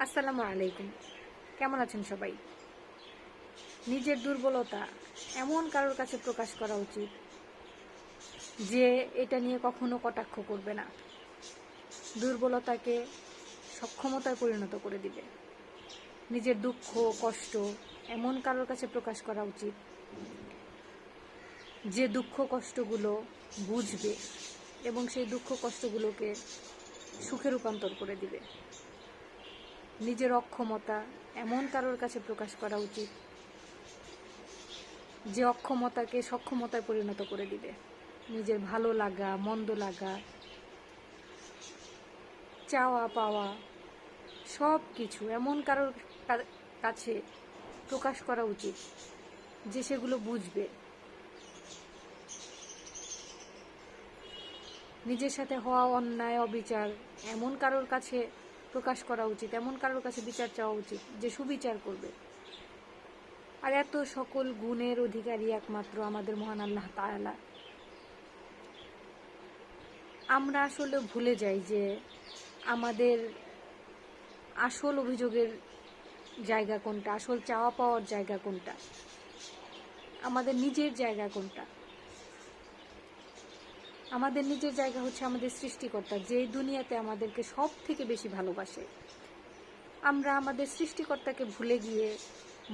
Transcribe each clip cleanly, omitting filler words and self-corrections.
আসসালামু আলাইকুম। কেমন আছেন সবাই? নিজের দুর্বলতা এমন কারোর কাছে প্রকাশ করা উচিত যে এটা নিয়ে কখনো কটাক্ষ করবে না, দুর্বলতাকে সক্ষমতায় পরিণত করে দিবে। নিজের দুঃখ কষ্ট এমন কারোর কাছে প্রকাশ করা উচিত যে দুঃখ কষ্টগুলো বুঝবে এবং সেই দুঃখ কষ্টগুলোকে সুখে রূপান্তর করে দিবে। নিজের অক্ষমতা এমন কারোর কাছে প্রকাশ করা উচিত যে অক্ষমতাকে সক্ষমতায় পরিণত করে দিবে। নিজের ভালো লাগা মন্দ লাগা চাওয়া পাওয়া সব কিছু এমন কারোর কাছে প্রকাশ করা উচিত যে সেগুলো বুঝবে। নিজের সাথে হওয়া অন্যায় অবিচার এমন কারোর কাছে প্রকাশ করা উচিত, এমন কারোর কাছে বিচার চাওয়া উচিত যে সুবিচার করবে। আর এত সকল গুণের অধিকারী একমাত্র আমাদের মহান আল্লাহ তাআলা। আমরা আসলে ভুলে যাই যে আমাদের আসল অভিযোগের জায়গা কোনটা, আসল চাওয়া পাওয়ার জায়গা কোনটা, আমাদের নিজের জায়গা কোনটা। আমাদের নিজের জায়গা হচ্ছে আমাদের সৃষ্টিকর্তা, যে দুনিয়াতে আমাদেরকে সব থেকে বেশি ভালোবাসে। আমরা আমাদের সৃষ্টিকর্তাকে ভুলে গিয়ে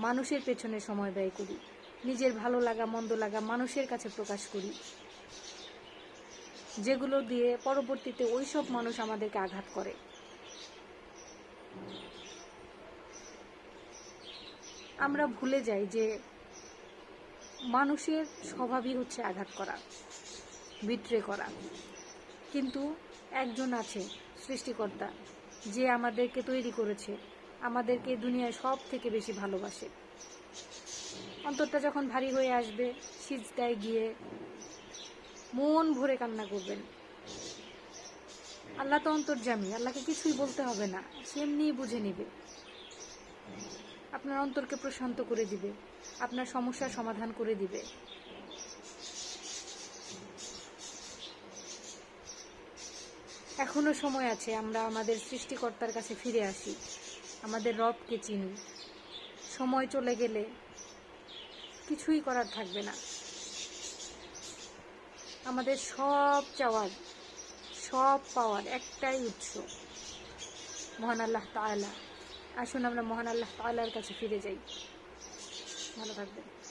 মানুষের পেছনে সময় ব্যয় করি, নিজের ভালো লাগা মন্দ লাগা মানুষের কাছে প্রকাশ করি, যেগুলো দিয়ে পরবর্তীতে ওইসব মানুষ আমাদেরকে আঘাত করে। আমরা ভুলে যাই যে মানুষের স্বভাবই হচ্ছে আঘাত করা, বিট্রে করা। কিন্তু একজন আছে সৃষ্টিকর্তা, যে আমাদেরকে তৈরি করেছে, আমাদেরকে দুনিয়ায় সব থেকে বেশি ভালোবাসে। অন্তরটা যখন ভারী হয়ে আসবে, সিজদায় গিয়ে মন ভরে কান্না করবেন। আল্লাহ তো অন্তর্যামী, আল্লাহকে কিছুই বলতে হবে না, সে এমনিই বুঝে নিবে। আপনার অন্তরকে প্রশান্ত করে দিবে, আপনার সমস্যার সমাধান করে দিবে। এখনো সময় আছে, আমরা আমাদের সৃষ্টিকর্তার কাছে ফিরে আসি, আমাদের রবকে চিনি। সময় চলে গেলে কিছুই করার থাকবে না। আমাদের সব চাওয়ার সব পাওয়ার একটাই উৎস, মহান আল্লাহ তাআলা। আসুন আমরা মহান আল্লাহ তাআলার কাছে ফিরে যাই। ভালো থাকবেন।